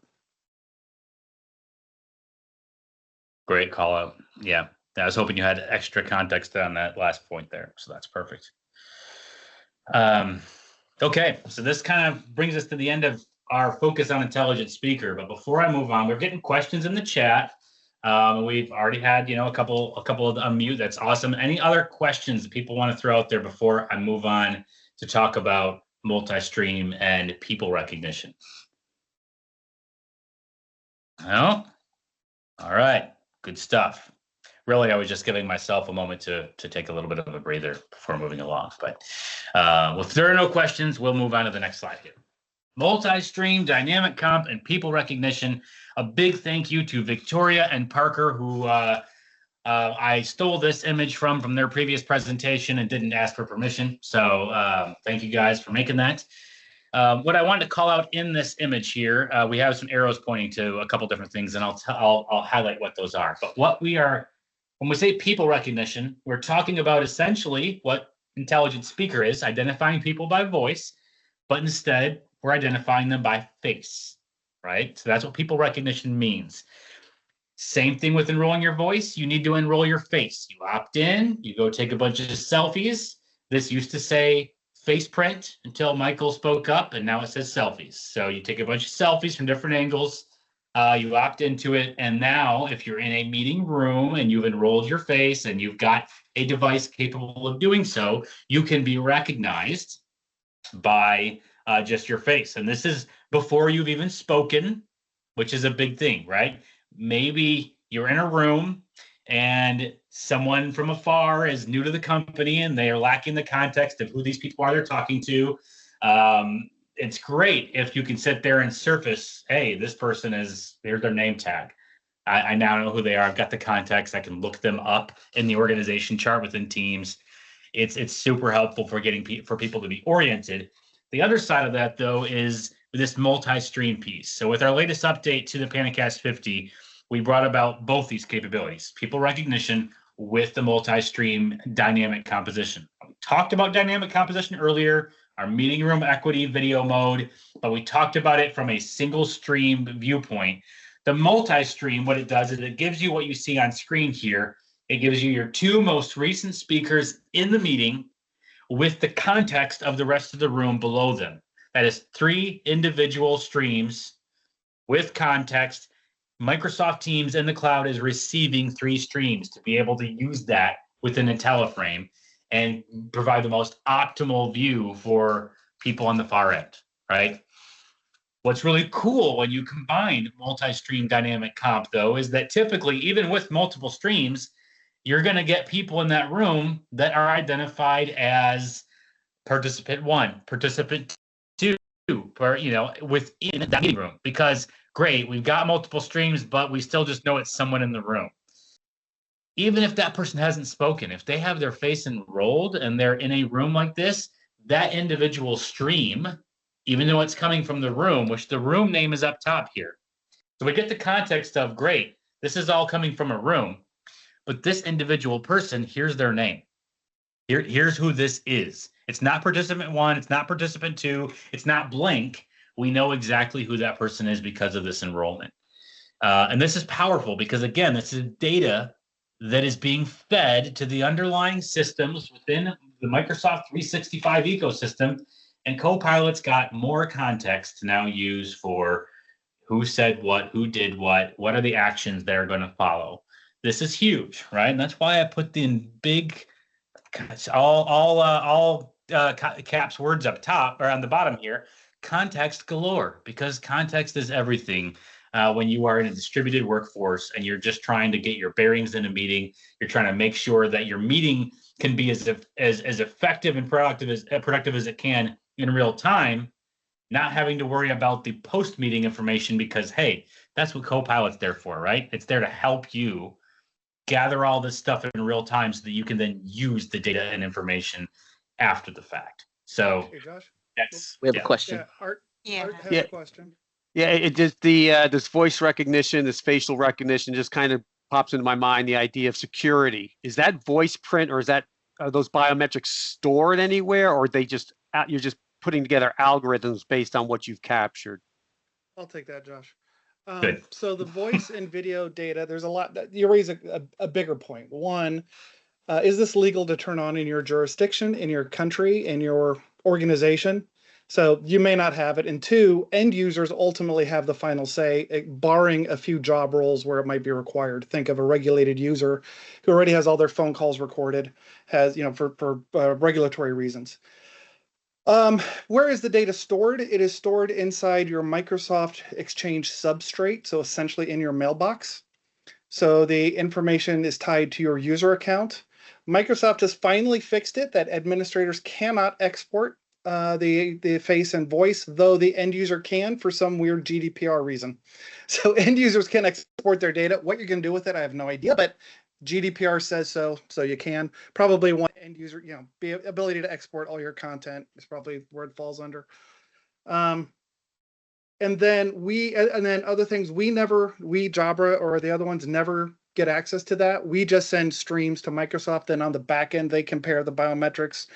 Great call out. Yeah. I was hoping you had extra context on that last point there. So that's perfect. Okay. So this kind of brings us to the end of our focus on intelligent speaker. But before I move on, we're getting questions in the chat. We've already had, a couple of unmute. That's awesome. Any other questions that people want to throw out there before I move on to talk about multi-stream and people recognition? No? All right. Good stuff. Really, I was just giving myself a moment to take a little bit of a breather before moving along. But if there are no questions, we'll move on to the next slide here. Multi-stream, dynamic comp, and people recognition. A big thank you to Victoria and Parker, who I stole this image from their previous presentation and didn't ask for permission. So thank you guys for making that. What I wanted to call out in this image here, we have some arrows pointing to a couple different things, and I'll highlight what those are. But when we say people recognition, we're talking about essentially what intelligent speaker is, identifying people by voice, but instead we're identifying them by face, right? So that's what people recognition means. Same thing with enrolling your voice. You need to enroll your face. You opt in, you go take a bunch of selfies. This used to say face print until Michael spoke up, and now it says selfies. So you take a bunch of selfies from different angles, you opt into it, and now if you're in a meeting room and you've enrolled your face and you've got a device capable of doing so, you can be recognized by just your face. And this is before you've even spoken, which is a big thing, right? Maybe you're in a room and someone from afar is new to the company and they are lacking the context of who these people are they're talking to. It's great if you can sit there and surface, hey, this person here's their name tag. I now know who they are. I've got the context. I can look them up in the organization chart within Teams. It's super helpful for people to be oriented. The other side of that, though, is this multi-stream piece. So with our latest update to the PanaCast 50, we brought about both these capabilities, people recognition with the multi-stream dynamic composition. We talked about dynamic composition earlier, our meeting room equity video mode, but we talked about it from a single stream viewpoint. The multi-stream, what it does is it gives you what you see on screen here. It gives you your two most recent speakers in the meeting with the context of the rest of the room below them. That is 3 individual streams with context. Microsoft Teams in the cloud is receiving 3 streams to be able to use that within a teleframe and provide the most optimal view for people on the far end, right? What's really cool when you combine multi-stream dynamic comp, though, is that typically, even with multiple streams, you're going to get people in that room that are identified as participant 1, participant 2, within that meeting room. Because, great, we've got multiple streams, but we still just know it's someone in the room. Even if that person hasn't spoken, if they have their face enrolled and they're in a room like this, that individual stream, even though it's coming from the room, which the room name is up top here. So we get the context of, great, this is all coming from a room, but this individual person, here's their name. Here's who this is. It's not participant 1, it's not participant 2, it's not blank. We know exactly who that person is because of this enrollment. And this is powerful because, again, this is data that is being fed to the underlying systems within the Microsoft 365 ecosystem, and Copilot's got more context to now use for who said what, who did what are the actions that are going to follow. This is huge, right? And that's why I put the big, all caps words up top or on the bottom here, context galore, because context is everything. When you are in a distributed workforce and you're just trying to get your bearings in a meeting, you're trying to make sure that your meeting can be as effective and productive as it can in real time, not having to worry about the post-meeting information because, hey, that's what Copilot's there for, right? It's there to help you gather all this stuff in real time so that you can then use the data and information after the fact. So Hey, Josh. We have a question. Yeah, Art has Yeah. a question. Yeah, it just this voice recognition, this facial recognition just kind of pops into my mind, the idea of security. Is that voice print or are those biometrics stored anywhere, or you're just putting together algorithms based on what you've captured? I'll take that, Josh. Good. So the voice and video data, there's a lot that you raise a bigger point. One, is this legal to turn on in your jurisdiction, in your country, in your organization? So you may not have it. And two, end users ultimately have the final say, barring a few job roles where it might be required. Think of a regulated user who already has all their phone calls recorded, has, for regulatory reasons. Where is the data stored? It is stored inside your Microsoft Exchange substrate, so essentially in your mailbox. So the information is tied to your user account. Microsoft has finally fixed it that administrators cannot export the face and voice, though the end user can for some weird GDPR reason. So end users can export their data. What you're going to do with it, I have no idea, but GDPR says so, so you can. Probably one end user, the ability to export all your content is probably where it falls under. And then other things, we Jabra or the other ones never get access to that. We just send streams to Microsoft, and on the back end, they compare the biometrics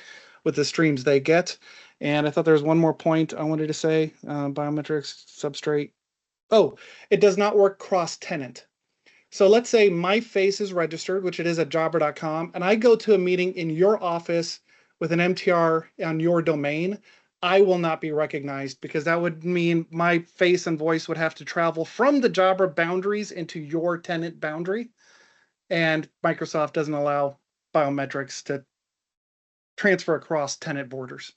with the streams they get. And I thought there was one more point I wanted to say, biometrics, substrate. Oh, it does not work cross-tenant. So let's say my face is registered, which it is at jabra.com, and I go to a meeting in your office with an MTR on your domain. I will not be recognized because that would mean my face and voice would have to travel from the Jabra boundaries into your tenant boundary. And Microsoft doesn't allow biometrics to transfer across tenant borders.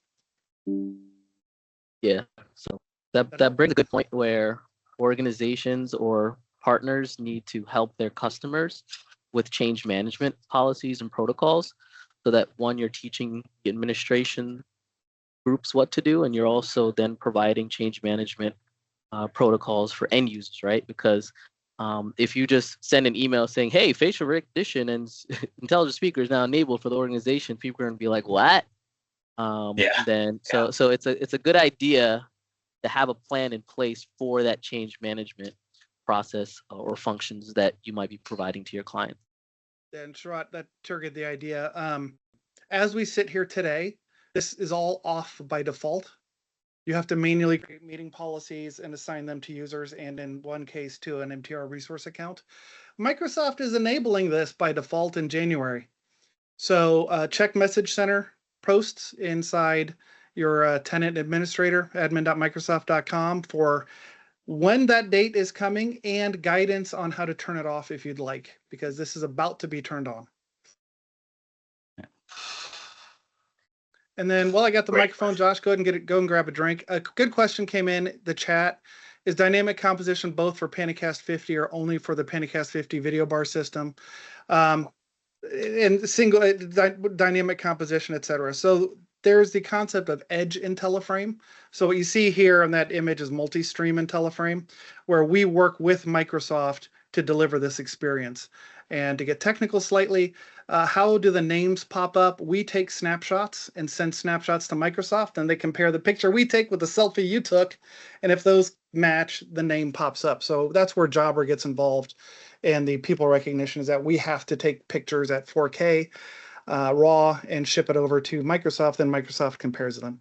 Yeah. So that brings a good point where organizations or partners need to help their customers with change management policies and protocols, so that one, you're teaching the administration groups what to do, and you're also then providing change management protocols for end users, right? Because if you just send an email saying, hey, facial recognition and intelligent speaker is now enabled for the organization, people are going to be like, what? So it's a good idea to have a plan in place for that change management process or functions that you might be providing to your client. And Sharat, that triggered the idea. As we sit here today, this is all off by default. You have to manually create meeting policies and assign them to users, and in one case to an MTR resource account. Microsoft is enabling this by default in January. So check Message Center posts inside your tenant administrator, admin.microsoft.com, for when that date is coming and guidance on how to turn it off if you'd like, because this is about to be turned on. And then while I got the microphone, Josh, go ahead and go and grab a drink. A good question came in the chat. Is dynamic composition both for PanaCast 50 or only for the PanaCast 50 video bar system? And single dynamic composition, etc. So there's the concept of edge IntelliFrame. So what you see here on that image is multi-stream IntelliFrame, where we work with Microsoft to deliver this experience. And to get technical slightly, how do the names pop up? We take snapshots and send snapshots to Microsoft, and they compare the picture we take with the selfie you took. And if those match, the name pops up. So that's where Jabra gets involved. And the people recognition is that we have to take pictures at 4K raw and ship it over to Microsoft, and Microsoft compares them.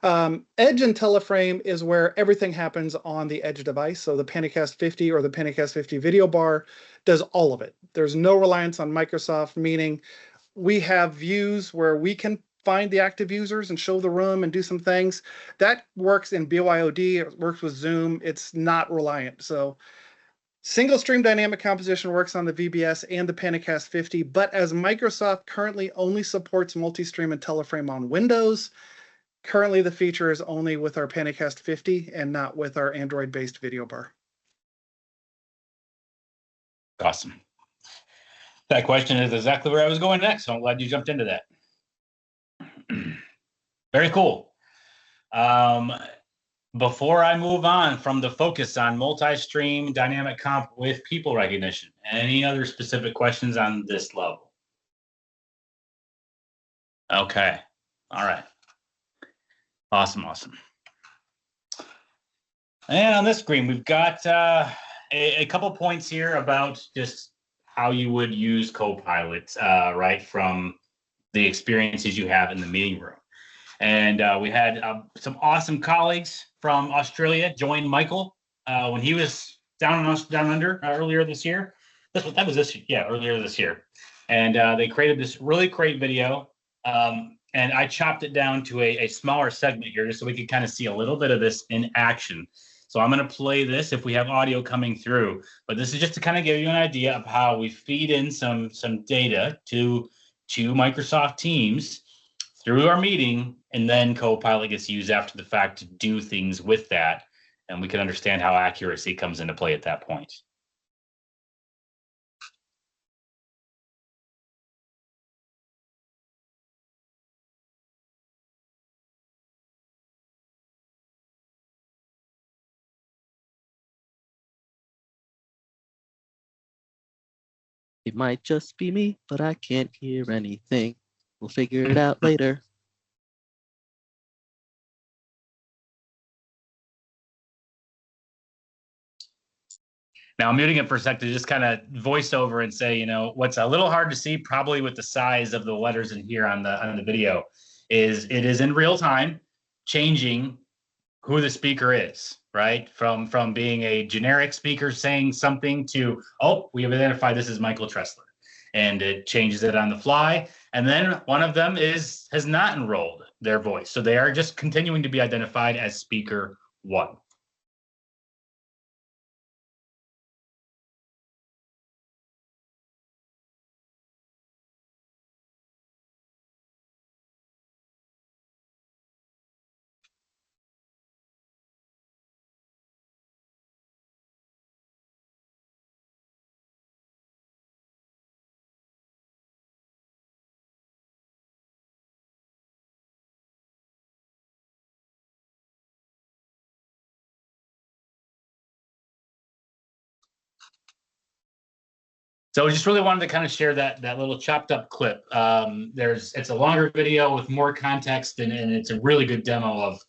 Edge IntelliFrame is where everything happens on the edge device. So the PanaCast 50 or the PanaCast 50 video bar does all of it. There's no reliance on Microsoft, meaning we have views where we can find the active users and show the room and do some things. That works in BYOD, it works with Zoom. It's not reliant. So single stream dynamic composition works on the VBS and the PanaCast 50, but as Microsoft currently only supports multi-stream IntelliFrame on Windows, currently the feature is only with our PanaCast 50 and not with our Android-based video bar. Awesome. That question is exactly where I was going next, so I'm glad you jumped into that. Very cool. Before I move on from the focus on multi-stream dynamic comp with people recognition, any other specific questions on this level? Okay. All right. Awesome. And on this screen, we've got a couple points here about just how you would use Copilot, right, from the experiences you have in the meeting room. And we had some awesome colleagues from Australia join Michael when he was down under earlier this year. Earlier this year. And they created this really great video. and I chopped it down to a smaller segment here just so we could kind of see a little bit of this in action. So I'm going to play this if we have audio coming through, but this is just to kind of give you an idea of how we feed in some data to Microsoft Teams through our meeting, and then Copilot gets used after the fact to do things with that, and we can understand how accuracy comes into play at that point. It might just be me, but I can't hear anything. We'll figure it out later. Now I'm muting it for a sec to just kind of voice over and say, you know, what's a little hard to see probably with the size of the letters in here on the video is it is in real time changing who the speaker is, right? From being a generic speaker saying something to, oh, we have identified this as Michael Tressler, and it changes it on the fly. And then one of them has not enrolled their voice. So they are just continuing to be identified as speaker one. So I just really wanted to kind of share that little chopped up clip. It's a longer video with more context, and it's a really good demo of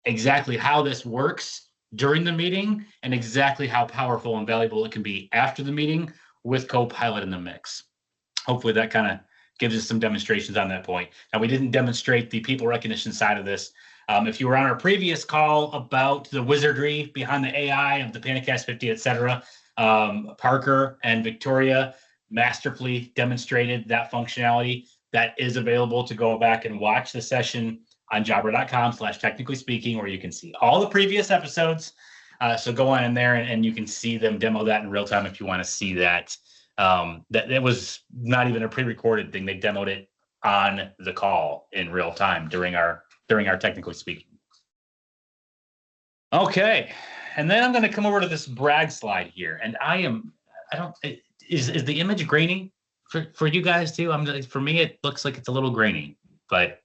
exactly how this works during the meeting and exactly how powerful and valuable it can be after the meeting with Copilot in the mix. Hopefully that kind of gives us some demonstrations on that point. Now, we didn't demonstrate the people recognition side of this. If you were on our previous call about the wizardry behind the AI of the PanaCast 50, et cetera, Parker and Victoria masterfully demonstrated that functionality. That is available to go back and watch the session on jabra.com/technically speaking, where you can see all the previous episodes. So go on in there and you can see them demo that in real time if you want to see that. That was not even a pre-recorded thing. They demoed it on the call in real time during our technically speaking. Okay. And then I'm going to come over to this brag slide here, and is the image grainy for you guys too? For me, it looks like it's a little grainy, but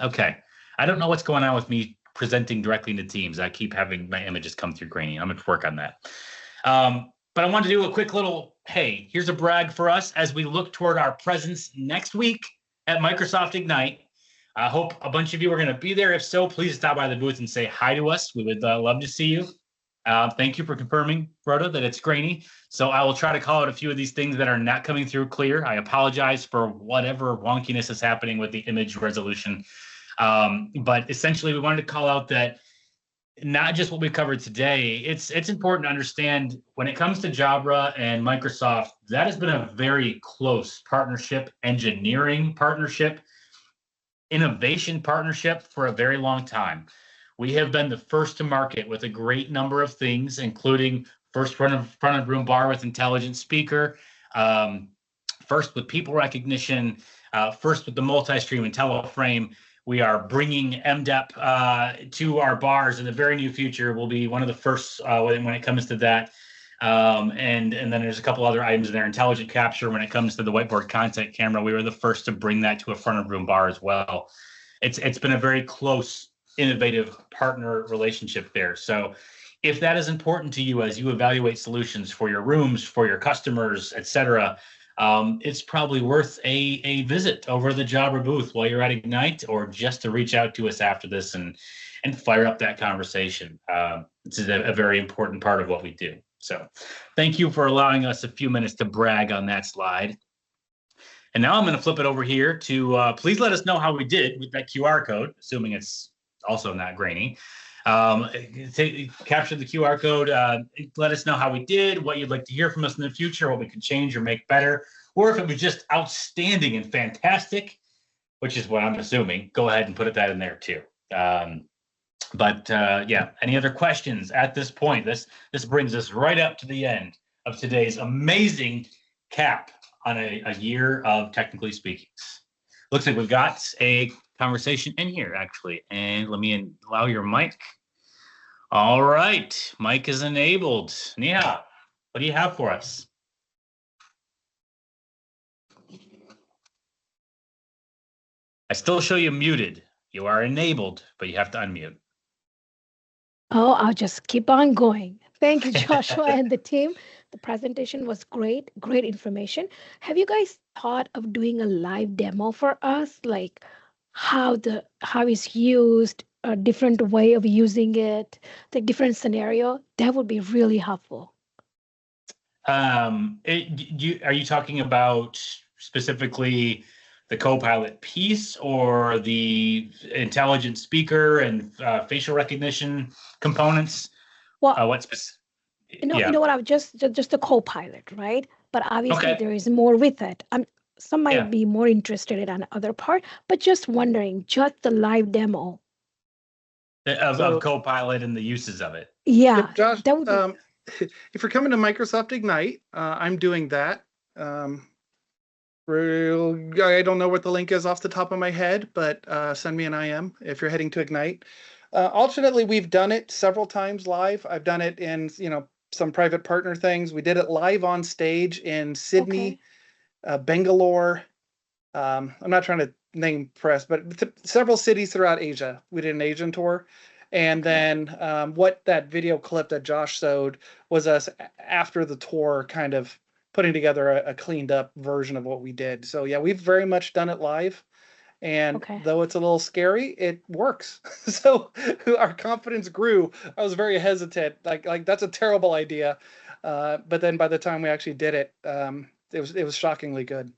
okay. I don't know what's going on with me presenting directly into Teams. I keep having my images come through grainy. I'm going to work on that. But I wanted to do a quick little, hey, here's a brag for us as we look toward our presence next week at Microsoft Ignite. I hope a bunch of you are going to be there. If so, please stop by the booth and say hi to us. We would love to see you. Thank you for confirming, Rhoda, that it's grainy. So I will try to call out a few of these things that are not coming through clear. I apologize for whatever wonkiness is happening with the image resolution. But essentially, we wanted to call out that not just what we covered today, it's important to understand when it comes to Jabra and Microsoft, that has been a very close partnership, engineering partnership, innovation partnership for a very long time. We have been the first to market with a great number of things, including first front of room bar with intelligent speaker, first with people recognition, first with the multi-stream and teleframe. We are bringing MDEP to our bars in the very near future. We'll be one of the first when it comes to that. And then there's a couple other items in there. Intelligent capture when it comes to the whiteboard content camera. We were the first to bring that to a front of room bar as well. It's been a very close, innovative partner relationship there. So if that is important to you as you evaluate solutions for your rooms, for your customers, et cetera, it's probably worth a visit over the Jabra booth while you're at Ignite, or just to reach out to us after this and fire up that conversation. This is a very important part of what we do. So thank you for allowing us a few minutes to brag on that slide. And now I'm going to flip it over here to please let us know how we did with that QR code, assuming it's also not grainy. Capture the QR code. Let us know how we did, what you'd like to hear from us in the future, what we can change or make better, or if it was just outstanding and fantastic. which is what I'm assuming, go ahead and put that in there too. Yeah, any other questions at this point? This brings us right up to the end of today's amazing cap on a year of Technically Speaking. Looks like we've got a conversation in here, actually. And let me allow your mic. All right, mic is enabled. Nia, what do you have for us? I still show you muted. You are enabled, but you have to unmute. Oh, I'll just keep on going. Thank you, Joshua and the team. The presentation was great, great information. Have you guys thought of doing a live demo for us? Like how it's used, a different way of using it, the different scenario? That would be really helpful. Are you talking about specifically the Copilot piece or the intelligent speaker and facial recognition components? Well, you know what? I've just the Copilot, right? But obviously there is more with it. Some might be more interested in another part, but just wondering, just the live demo of Copilot and the uses of it. Yeah, Josh, that would be... if you're coming to Microsoft Ignite, I'm doing that. I don't know what the link is off the top of my head, but send me an IM if you're heading to Ignite. Alternately, we've done it several times live. I've done it in some private partner things. We did it live on stage in Sydney, Bangalore. I'm not trying to name press, but several cities throughout Asia. We did an Asian tour. And then what that video clip that Josh showed was us after the tour kind of putting together a cleaned up version of what we did. So yeah, we've very much done it live. And though it's a little scary, it works. So our confidence grew. I was very hesitant, like that's a terrible idea. But then by the time we actually did it, it was shockingly good.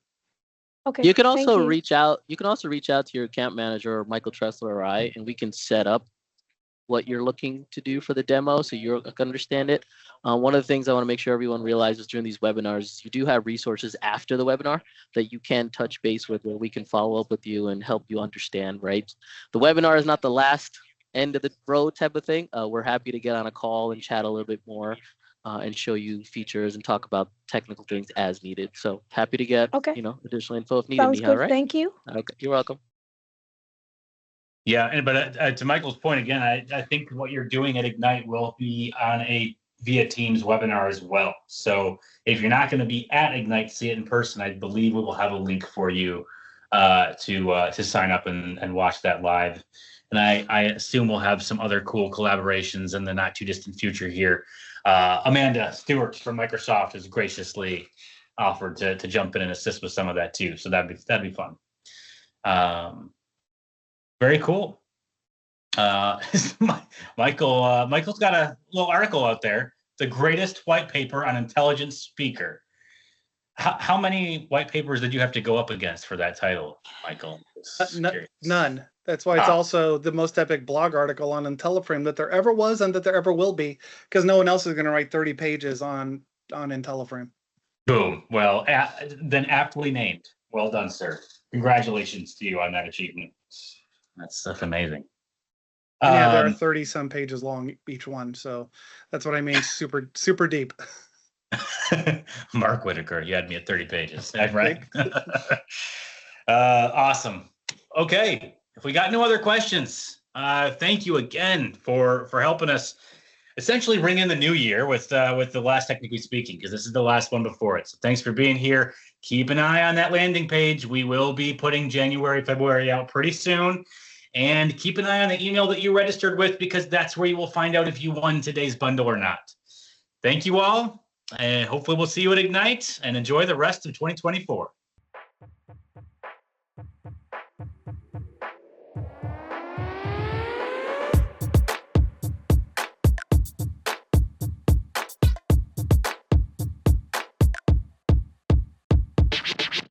Okay. You can also reach out. You can also reach out to your account manager, or Michael Tressler, or I, and we can set up what you're looking to do for the demo, so you can understand it. One of the things I want to make sure everyone realizes during these webinars, you do have resources after the webinar that you can touch base with, where we can follow up with you and help you understand, right? The webinar is not the last end of the road type of thing. We're happy to get on a call and chat a little bit more and show you features and talk about technical things as needed. So happy to get additional info if needed. Sounds good. Right? Thank you. Okay, you're welcome. Yeah, but to Michael's point again, I think what you're doing at Ignite will be on a via Teams webinar as well. So if you're not going to be at Ignite, see it in person, I believe we will have a link for you to sign up and watch that live. And I assume we'll have some other cool collaborations in the not too distant future here. Amanda Stewart from Microsoft has graciously offered to jump in and assist with some of that too. So that'd be fun. Very cool. Michael's got a little article out there. The greatest white paper on intelligent speaker. How many white papers did you have to go up against for that title, Michael? None. That's why it's also the most epic blog article on IntelliFrame that there ever was and that there ever will be, because no one else is going to write 30 pages on IntelliFrame. Boom. Well, then aptly named. Well done, sir. Congratulations to you on that achievement. That's amazing. Yeah, there are 30 some pages long each one, so that's what I mean. Super deep. Mark Whitaker, you had me at 30 pages, right? Awesome. Okay, if we got no other questions, thank you again for helping us essentially ring in the new year with the last Technically Speaking, because this is the last one before it. So thanks for being here. Keep an eye on that landing page. We will be putting January, February out pretty soon. And keep an eye on the email that you registered with, because that's where you will find out if you won today's bundle or not. Thank you all. And hopefully we'll see you at Ignite, and enjoy the rest of 2024.